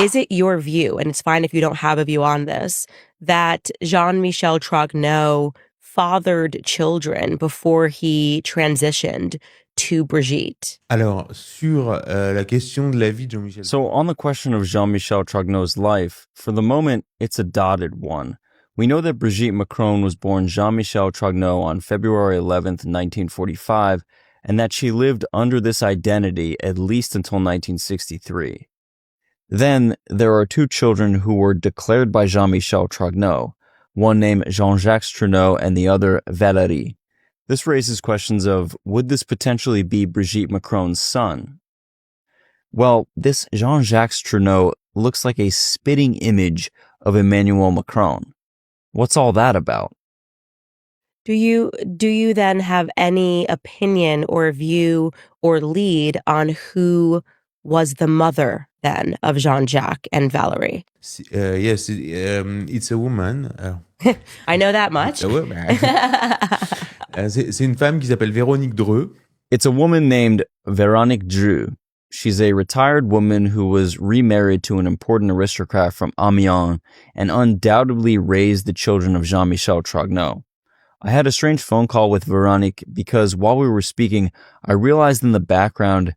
is it your view, and it's fine if you don't have a view on this, that Jean-Michel Trogneau fathered children before he transitioned to Brigitte? Alors, sur la question de la vie de Jean-Michel. So on the question of Jean-Michel Trogneau's life, for the moment, it's a dotted one. We know that Brigitte Macron was born Jean-Michel Trogneau on February 11th, 1945, and that she lived under this identity at least until 1963. Then, there are two children who were declared by Jean-Michel Trogneau, one named Jean-Jacques Trogneau and the other Valérie. This raises questions of, would this potentially be Brigitte Macron's son? Well, this Jean-Jacques Trogneau looks like a spitting image of Emmanuel Macron. What's all that about? Do you then have any opinion or view or lead on who was the mother then of Jean-Jacques and Valérie? Yes, it's a woman. I know that much. C'est une femme qui s'appelle Véronique Dreux. It's a woman named Véronique Dreux. She's a retired woman who was remarried to an important aristocrat from Amiens and undoubtedly raised the children of Jean-Michel Trogneau. I had a strange phone call with Véronique because while we were speaking, I realized in the background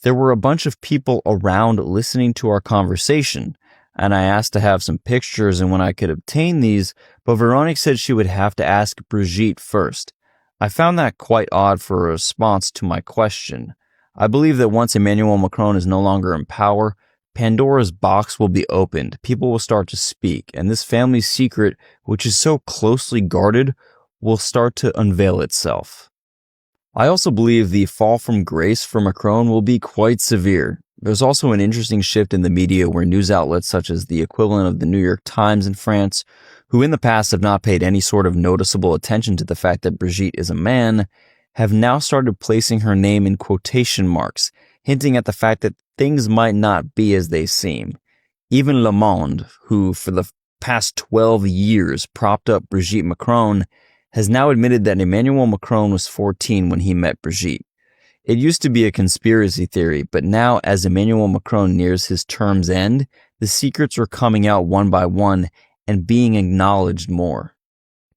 there were a bunch of people around listening to our conversation, and I asked to have some pictures and when I could obtain these, but Véronique said she would have to ask Brigitte first. I found that quite odd for a response to my question. I believe that once Emmanuel Macron is no longer in power, Pandora's box will be opened, people will start to speak, and this family's secret, which is so closely guarded, will start to unveil itself. I also believe the fall from grace for Macron will be quite severe. There's also an interesting shift in the media where news outlets such as the equivalent of the New York Times in France, who in the past have not paid any sort of noticeable attention to the fact that Brigitte is a man, have now started placing her name in quotation marks, hinting at the fact that things might not be as they seem. Even Le Monde, who for the past 12 years propped up Brigitte Macron, has now admitted that Emmanuel Macron was 14 when he met Brigitte. It used to be a conspiracy theory, but now as Emmanuel Macron nears his term's end, the secrets are coming out one by one and being acknowledged more.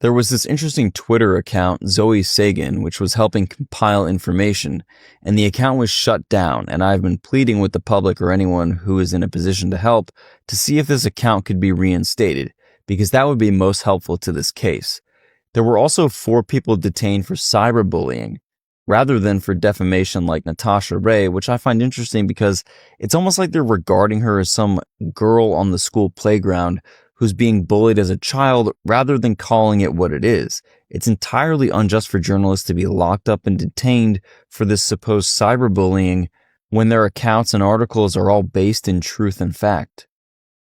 There was this interesting Twitter account, Zoe Sagan, which was helping compile information, and the account was shut down, and I've been pleading with the public or anyone who is in a position to help to see if this account could be reinstated, because that would be most helpful to this case. There were also 4 people detained for cyberbullying, rather than for defamation like Natasha Ray, which I find interesting because it's almost like they're regarding her as some girl on the school playground who's being bullied as a child rather than calling it what it is. It's entirely unjust for journalists to be locked up and detained for this supposed cyberbullying when their accounts and articles are all based in truth and fact.